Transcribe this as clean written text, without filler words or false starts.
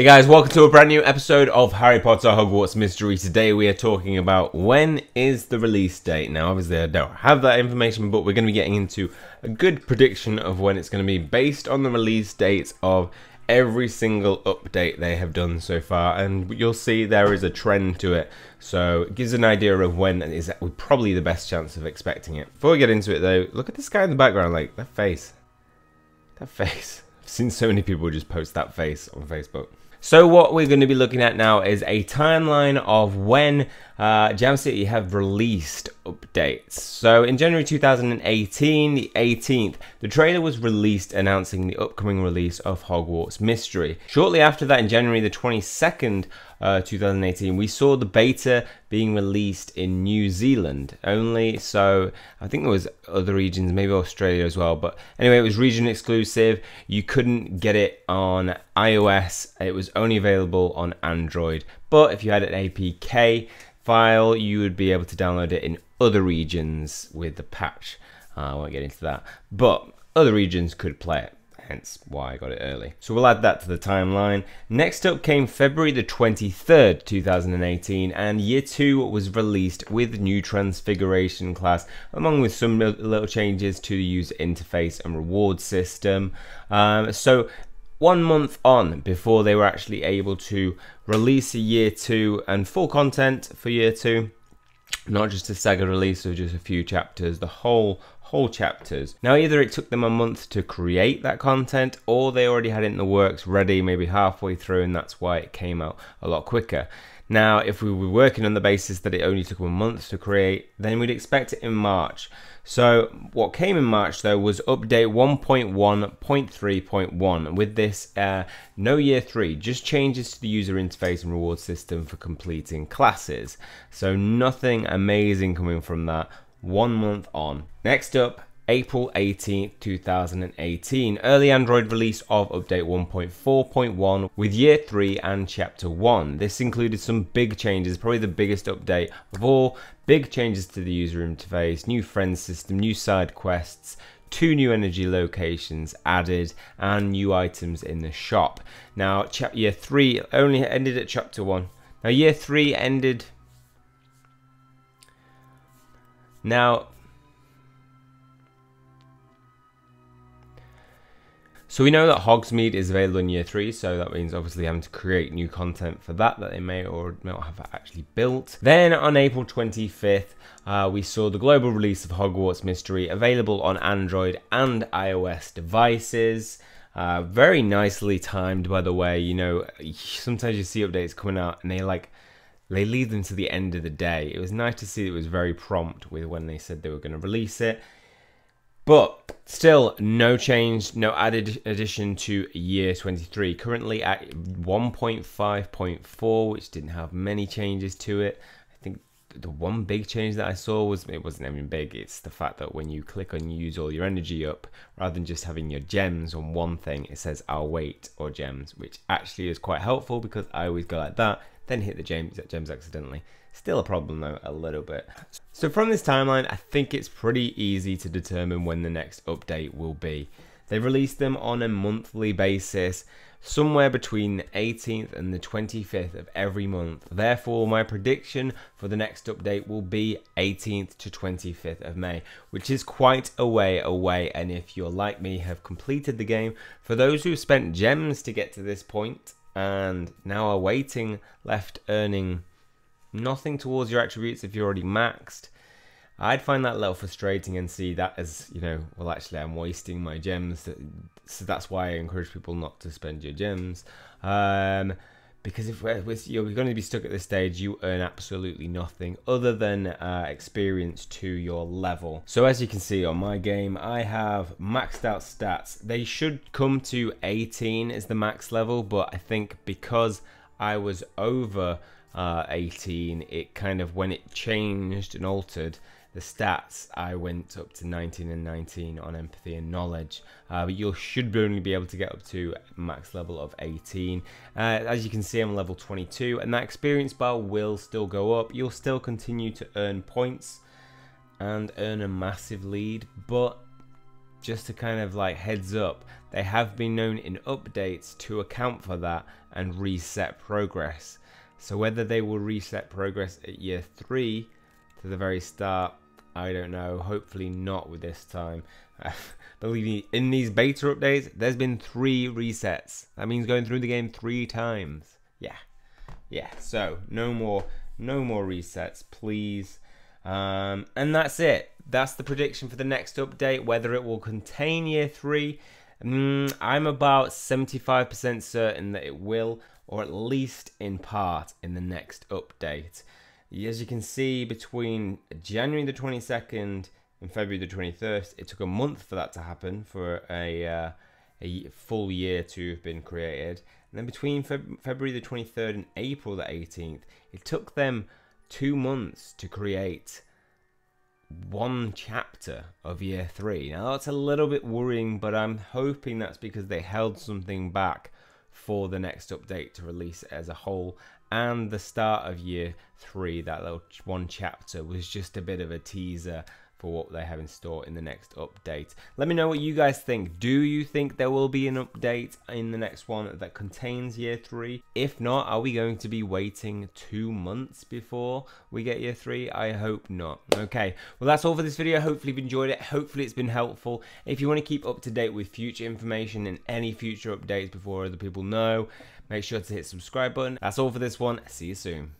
Hey guys, welcome to a brand new episode of Harry Potter Hogwarts Mystery. Today we are talking about when is the release date. Now obviously I don't have that information, but we're going to be getting into a good prediction of when it's going to be based on the release dates of every single update they have done so far, and you'll see there is a trend to it, so it gives an idea of when is probably the best chance of expecting it. Before we get into it though, look at this guy in the background, like that face. I've seen so many people just post that face on Facebook. So what we're going to be looking at now is a timeline of when Jam City have released updates. So in January 2018, the 18th, the trailer was released announcing the upcoming release of Hogwarts Mystery. Shortly after that, in January the 22nd, 2018, we saw the beta being released in New Zealand only. So I think there was other regions, maybe Australia as well, but anyway, it was region exclusive. You couldn't get it on iOS. It was only available on Android, but if you had an APK file, you would be able to download it in other regions with the patch. I won't get into that, but other regions could play it, hence why I got it early. So we'll add that to the timeline. Next up came February the 23rd, 2018, and Year 2 was released with new Transfiguration class, along with some little changes to the user interface and reward system. So 1 month on before they were actually able to release a Year 2 and full content for Year 2, not just a staggered release of just a few chapters, the whole chapters. Now either it took them a month to create that content, or they already had it in the works ready maybe halfway through, and that's why it came out a lot quicker. Now if we were working on the basis that it only took them a month to create, then we'd expect it in March. So what came in March though was update 1.1.3.1. With this, no Year 3, just changes to the user interface and reward system for completing classes. So nothing amazing coming from that 1 month on. Next up, April 18th, 2018, early Android release of update 1.4.1 with Year 3 and Chapter 1. This included some big changes, probably the biggest update of all. Big changes to the user interface, new friend system, new side quests, 2 new energy locations added, and new items in the shop. Now, Year 3 only ended at Chapter 1. Now, Year 3 ended... Now... So we know that Hogsmeade is available in Year 3, so that means obviously having to create new content for that they may or may not have actually built. Then on April 25th, we saw the global release of Hogwarts Mystery available on Android and iOS devices. Very nicely timed, by the way. You know, sometimes you see updates coming out and they leave them to the end of the day. It was nice to see it was very prompt with when they said they were going to release it. But still, no change, no added addition to Year 23. Currently at 1.5.4, which didn't have many changes to it. I think the one big change that I saw was, it wasn't even big, it's the fact that when you click on use all your energy up, rather than just having your gems on one thing, it says I'll wait or gems, which actually is quite helpful because I always go like that, then hit the gems accidentally. Still a problem though, a little bit. So from this timeline, I think it's pretty easy to determine when the next update will be. They release them on a monthly basis, somewhere between the 18th and the 25th of every month. Therefore, my prediction for the next update will be 18th to 25th of May, which is quite a way away. And if you're like me, have completed the game, for those who've spent gems to get to this point and now are waiting, left earning nothing towards your attributes if you're already maxed, I'd find that a little frustrating and see that as, you know, well actually I'm wasting my gems, so that's why I encourage people not to spend your gems, because if you're going to be stuck at this stage, you earn absolutely nothing other than experience to your level. So as you can see on my game, I have maxed out stats. They should come to 18 as the max level, but I think because I was over 18, it kind of, when it changed and altered the stats, I went up to 19 and 19 on empathy and knowledge, but you should only be able to get up to max level of 18. As you can see, I'm level 22, and that experience bar will still go up. You'll still continue to earn points and earn a massive lead, but just to kind of like heads up, they have been known in updates to account for that and reset progress. So whether they will reset progress at year 3 to the very start, I don't know. Hopefully not with this time. Believe me, in these beta updates, there's been 3 resets. That means going through the game 3 times. Yeah. So no more resets, please. And that's it. That's the prediction for the next update. Whether it will contain year 3, I'm about 75% certain that it will, or at least in part in the next update. As you can see, between January the 22nd and February the 21st, it took a month for that to happen, for a full year to have been created. And then between February the 23rd and April the 18th, it took them 2 months to create 1 chapter of year 3. Now that's a little bit worrying, but I'm hoping that's because they held something back for the next update to release it as a whole, and the start of year 3, that little 1 chapter, was just a bit of a teaser for what they have in store in the next update. Let me know what you guys think. Do you think there will be an update in the next one that contains year 3? If not, are we going to be waiting 2 months before we get year 3? I hope not. Okay, well that's all for this video. Hopefully you've enjoyed it. Hopefully it's been helpful. If you want to keep up to date with future information and any future updates before other people know, make sure to hit the subscribe button. That's all for this one. See you soon.